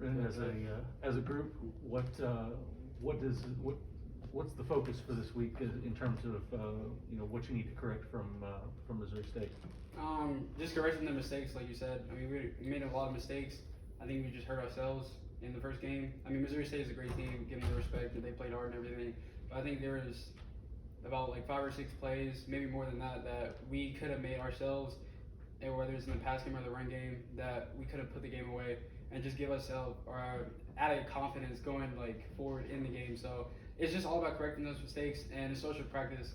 Brennan, as a group, what's the focus for this week in terms of what you need to correct from Missouri State? Just correcting the mistakes, like you said. I mean, we made a lot of mistakes. I think we just hurt ourselves in the first game. I mean, Missouri State is a great team, give them the respect, and they played hard and everything. But I think there was about like 5 or 6 plays, maybe more than that, that we could have made ourselves, and whether it's in the pass game or the run game, that we could have put the game away and just give ourselves our added confidence going like forward in the game. So it's just all about correcting those mistakes, and it's social practice.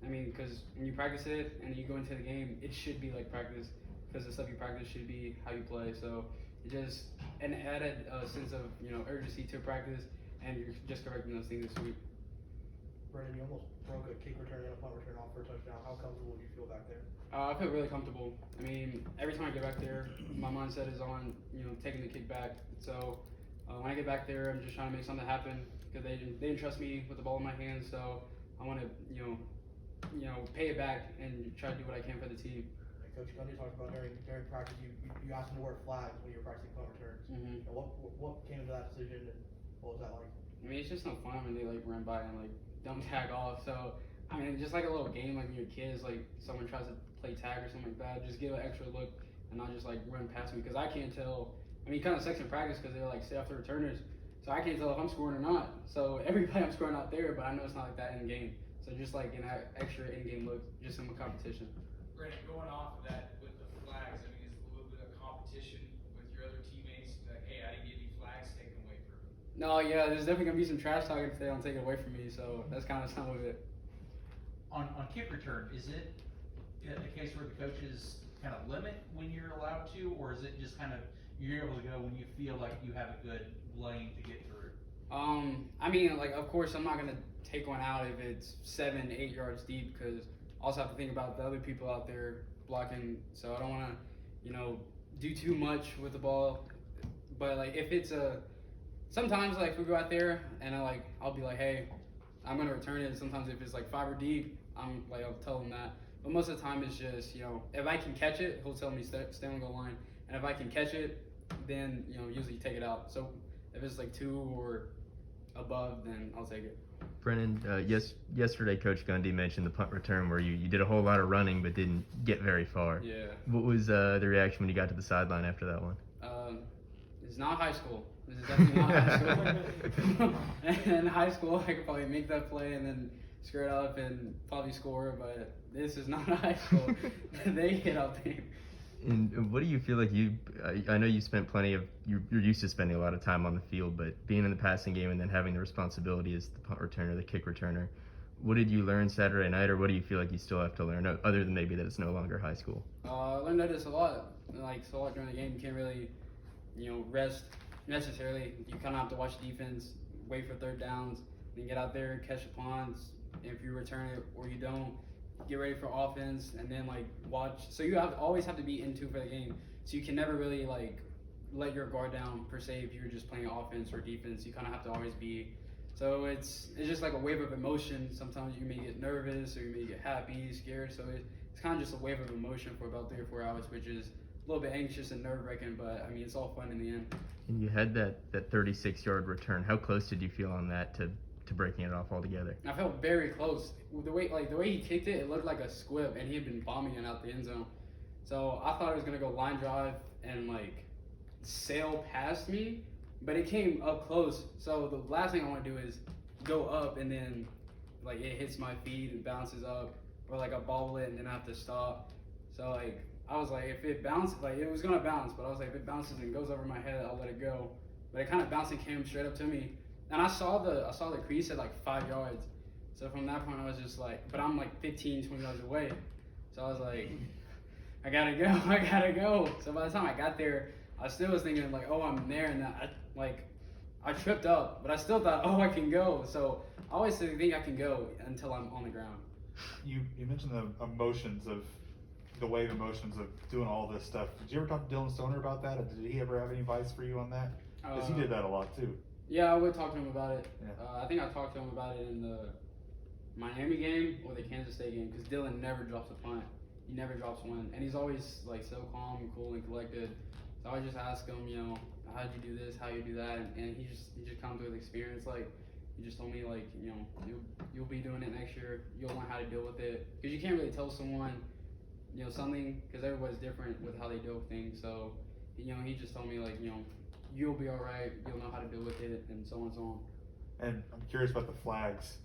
I mean, because when you practice it and you go into the game, it should be like practice, because the stuff you practice should be how you play. So it just an added sense of urgency to practice, and you're just correcting those things this week. Brennan, you almost broke a kick return and a punt return off for a touchdown. How comfortable do you feel back there? I feel really comfortable. I mean, every time I get back there, my mindset is on taking the kick back. So when I get back there, I'm just trying to make something happen, because they didn't trust me with the ball in my hands. So I want to pay it back and try to do what I can for the team. Coach Gundy talked about during practice, you asked him to wear flags when you were practicing punt returns. Mm-hmm. And what came to that decision, and what was that like? I mean, it's just no fun when they like run by and like don't tag off. So I mean, just like a little game, like when you're kids, like someone tries to play tag or something like that, just give an extra look and not just like run past me, because I can't tell. I mean, kind of sucks in practice because they're like sit after returners, so I can't tell if I'm scoring or not. So every play I'm scoring out there, but I know it's not like that in game. So just like an extra in-game look, just in the competition. Brennan, going off of that with the flags, I mean, it's a little bit of competition with your other teammates that, hey, I didn't get any flags taken away from me. No, yeah, there's definitely gonna be some trash talking if they don't take it away from me. So that's kind of some of it. On kick return, is it a case where the coaches kind of limit when you're allowed to, or is it just kind of you're able to go when you feel like you have a good lane to get through? I mean, like, of course, I'm not gonna take one out if it's 7, 8 yards deep, because I also have to think about the other people out there blocking. So I don't want to, do too much with the ball. But like, if it's sometimes like we go out there and I'll be like, hey, I'm gonna return it. Sometimes if it's like 5 or deep, I'll tell him that. But most of the time it's just, if I can catch it, he'll tell me stay on the goal line. And if I can catch it, then usually take it out. So if it's like 2 or above, then I'll take it. Brennan, yesterday Coach Gundy mentioned the punt return where you did a whole lot of running but didn't get very far. Yeah. What was the reaction when you got to the sideline after that one? It's not high school. This is definitely not high school. In high school, I could probably make that play and then screw it up and probably score, but this is not high school. They get out there. And what do you feel like I know you spent you're used to spending a lot of time on the field, but being in the passing game and then having the responsibility as the punt returner, the kick returner, what did you learn Saturday night, or what do you feel like you still have to learn, other than maybe that it's no longer high school? I learned that it's a lot. Like, a lot during the game. You can't really, rest necessarily. You kind of have to watch defense, wait for third downs, then get out there, catch the punts. If you return it or you don't, get ready for offense, and then watch. So you always have to be in tune for the game. So you can never really let your guard down per se if you're just playing offense or defense. You kind of have to always be. So it's just like a wave of emotion. Sometimes you may get nervous or you may get happy, scared. So it's kind of just a wave of emotion for about 3 or 4 hours, which is a little bit anxious and nerve-wracking, but I mean, it's all fun in the end. And you had that 36-yard return. How close did you feel on that to breaking it off altogether? I felt very close. The way he kicked it, it looked like a squib, and he had been bombing it out the end zone. So I thought it was gonna go line drive and sail past me, but it came up close. So the last thing I want to do is go up and then it hits my feet and bounces up, or I bobble it and then I have to stop. So I was like, if it bounced, it was gonna bounce, but I was like, if it bounces and goes over my head, I'll let it go. But it kind of bounced and came straight up to me. And I saw the crease at 5 yards. So from that point, I was just but I'm 15, 20 yards away. So I was like, I gotta go. So by the time I got there, I still was thinking oh, I'm there, and I tripped up, but I still thought, oh, I can go. So I always think I can go until I'm on the ground. You mentioned the wave emotions of doing all this stuff. Did you ever talk to Dylan Stoner about that? Or did he ever have any advice for you on that? Because he did that a lot too. Yeah, I would talk to him about it. Yeah. I think I talked to him about it in the Miami game or the Kansas State game, because Dylan never drops a punt. He never drops one, and he's always so calm and cool and collected. So I just ask him, you know, how'd you do this, how you do that, and he just comes with experience. Like, he just told me, like, you know, you'll be doing it next year. You'll learn how to deal with it, because you can't really tell someone, you know, something, because everybody's different with how they deal with things. So, you know, he just told me, like, you know, you'll be all right. You'll know how to deal with it, and so on and so on. And I'm curious about the flags.